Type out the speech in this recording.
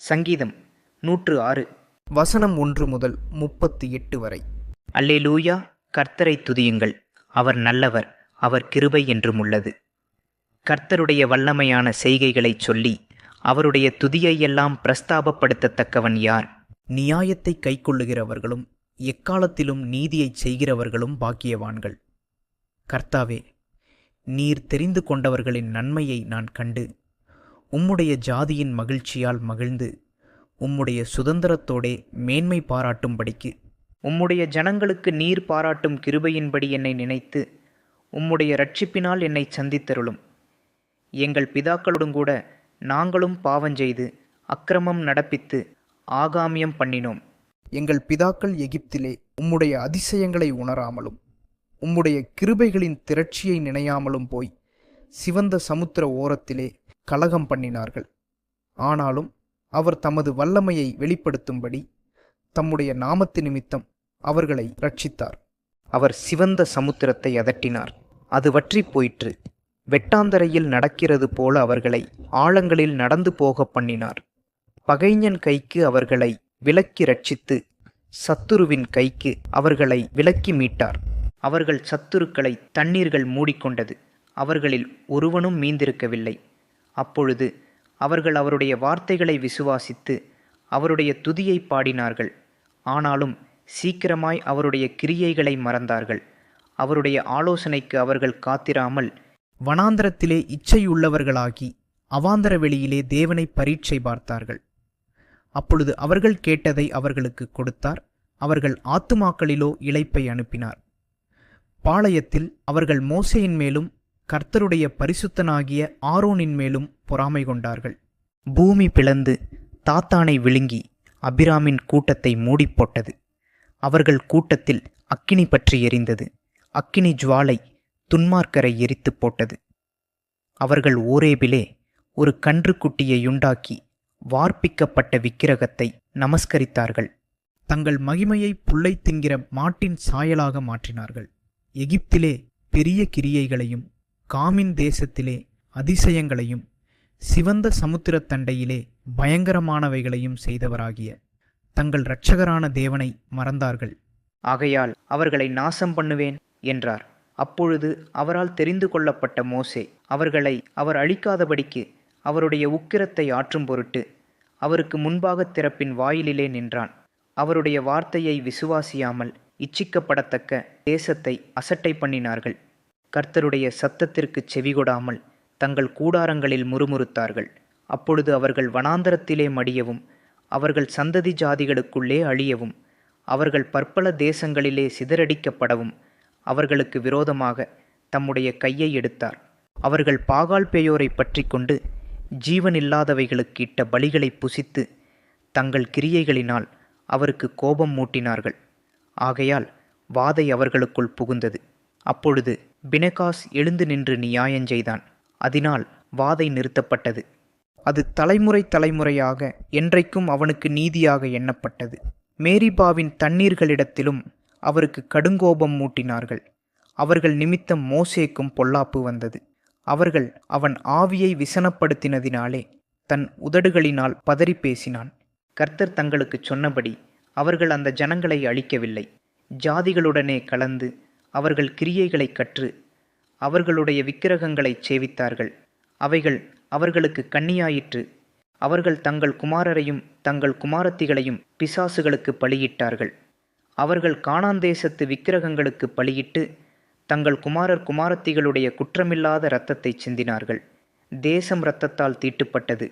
சங்கீதம் 106 வசனம் 1 முதல் 38 வரை. அல்லேலூயா. கர்த்தரை துதியுங்கள். அவர் நல்லவர், அவர் கிருபை என்றும் உள்ளது. கர்த்தருடைய வல்லமையான செய்கைகளைச் சொல்லி அவருடைய துதியையெல்லாம் பிரஸ்தாபப்படுத்தத்தக்கவன் யார்? நியாயத்தை கைக்கொள்ளுகிறவர்களும் எக்காலத்திலும் நீதியைச் செய்கிறவர்களும் பாக்கியவான்கள். கர்த்தாவே, நீர் தெரிந்து கொண்டவர்களின் நன்மையை நான் கண்டு உம்முடைய ஜாதியின் மகிழ்ச்சியால் மகிழ்ந்து உம்முடைய சுதந்திரத்தோடே மேன்மை பாராட்டும்படிக்கு உம்முடைய ஜனங்களுக்கு நீர் பாராட்டும் கிருபையின்படி என்னை நினைத்து உம்முடைய இரட்சிப்பினால் என்னை சந்தித்தருளும். எங்கள் பிதாக்களுடன் கூட நாங்களும் பாவஞ்செய்து அக்கிரமம் நடப்பித்து ஆகாமியம் பண்ணினோம். எங்கள் பிதாக்கள் எகிப்திலே உம்முடைய அதிசயங்களை உணராமலும் உம்முடைய கிருபைகளின் திரட்சியை நினையாமலும் போய் சிவந்த சமுத்திர ஓரத்திலே கலகம் பண்ணினார்கள். ஆனாலும் அவர் தமது வல்லமையை வெளிப்படுத்தும்படி தம்முடைய நாமத்து நிமித்தம் அவர்களை இரட்சித்தார். அவர் சிவந்த சமுத்திரத்தை அதட்டினார், அது வற்றிப் போயிற்று. வெட்டாந்தரையில் நடக்கிறது போல அவர்களை ஆழங்களில் நடந்து போக பண்ணினார். பகைஞன் கைக்கு அவர்களை விலக்கி இரட்சித்து சத்துருவின் கைக்கு அவர்களை விலக்கி மீட்டார். அவர்கள் சத்துருக்களை தண்ணீர்கள் மூடிக்கொண்டது, அவர்களில் ஒருவனும் மீந்திருக்கவில்லை. அப்பொழுது அவர்கள் அவருடைய வார்த்தைகளை விசுவாசித்து அவருடைய துதியை பாடினார்கள். ஆனாலும் சீக்கிரமாய் அவருடைய கிரியைகளை மறந்தார்கள். அவருடைய ஆலோசனைக்கு அவர்கள் காத்திராமல் வனாந்தரத்திலே இச்சையுள்ளவர்களாகி அவாந்தர வெளியிலே தேவனை பரீட்சை பார்த்தார்கள். அப்பொழுது அவர்கள் கேட்டதை அவர்களுக்கு கொடுத்தார். அவர்கள் ஆத்துமாக்களிலோ இளைப்பை அனுப்பினார். பாளையத்தில் அவர்கள் மோசேயின் மேலும் கர்த்தருடைய பரிசுத்தனாகிய ஆரோனின் மேலும் பொறாமை கொண்டார்கள். பூமி பிளந்து தாத்தானை விழுங்கி அபிராமின் கூட்டத்தை மூடிப்போட்டது. அவர்கள் கூட்டத்தில் அக்கினி பற்றி எரிந்தது. அக்கினி ஜுவாலை துன்மார்க்கரை எரித்து போட்டது. அவர்கள் ஓரேபிலே ஒரு கன்றுக்குட்டியையுண்டாக்கி வார்ப்பிக்கப்பட்ட விக்கிரகத்தை நமஸ்கரித்தார்கள். தங்கள் மகிமையை புல்லை தின்கிற மாட்டின் சாயலாக மாற்றினார்கள். எகிப்திலே பெரிய கிரியைகளையும் காமின் தேசத்திலே அதிசயங்களையும் சிவந்த சமுத்திரத் தண்டையிலே பயங்கரமானவைகளையும் செய்தவராகிய தங்கள் இரட்சகரான தேவனை மறந்தார்கள். ஆகையால் அவர்களை நாசம் பண்ணுவேன் என்றார். அப்பொழுது அவரால் தெரிந்து கொள்ளப்பட்ட மோசே அவர்களை அவர் அழிக்காதபடிக்கு அவருடைய உக்கிரத்தை ஆற்றும் பொருட்டு அவருக்கு முன்பாக திறப்பின் வாயிலிலே நின்றான். அவருடைய வார்த்தையை விசுவாசியாமல் இச்சிக்கப்படத்தக்க தேசத்தை அசட்டை பண்ணினார்கள். கர்த்தருடைய சத்தத்திற்கு செவிகொடாமல் தங்கள் கூடாரங்களில் முறுமுறுத்தார்கள். அப்பொழுது அவர்கள் வனாந்தரத்திலே மடியவும் அவர்கள் சந்ததி ஜாதிகளுக்குள்ளே அழியவும் அவர்கள் பற்பல தேசங்களிலே சிதறடிக்கப்படவும் அவர்களுக்கு விரோதமாக தம்முடைய கையை எடுத்தார். அவர்கள் பாகால் பேயோரை பற்றி கொண்டு ஜீவனில்லாதவைகளுக்கு இட்ட பலிகளை புசித்து தங்கள் கிரியைகளினால் அவருக்கு கோபம் மூட்டினார்கள். ஆகையால் வாதை அவர்களுக்குள் புகுந்தது. அப்பொழுது பினெகாஸ் எழுந்து நின்று நியாயஞ்செய்தான். அதனால் வாதை நிறுத்தப்பட்டது. அது தலைமுறை தலைமுறையாக என்றைக்கும் அவனுக்கு நீதியாக எண்ணப்பட்டது. மேரிபாவின் தண்ணீர்களிடத்திலும் அவருக்கு கடுங்கோபம் மூட்டினார்கள். அவர்கள் நிமித்தம் மோசேக்கும் பொல்லாப்பு வந்தது. அவர்கள் அவன் ஆவியை விசனப்படுத்தினதினாலே தன் உதடுகளினால் பதறி பேசினான். கர்த்தர் தங்களுக்கு சொன்னபடி அவர்கள் அந்த ஜனங்களை அழிக்கவில்லை. ஜாதிகளுடனே கலந்து அவர்கள் கிரியைகளை கற்று அவர்களுடைய விக்கிரகங்களை சேவித்தார்கள். அவைகள் அவர்களுக்கு கண்ணியாயிற்று. அவர்கள் தங்கள் குமாரரையும் தங்கள் குமாரத்திகளையும் பிசாசுகளுக்கு பலியிட்டார்கள். அவர்கள் கானாந்தேசத்து விக்கிரகங்களுக்கு பலியிட்டு தங்கள் குமாரர் குமாரத்திகளுடைய குற்றமில்லாத இரத்தத்தை சிந்தினார்கள். தேசம் இரத்தத்தால் தீட்டுப்பட்டது.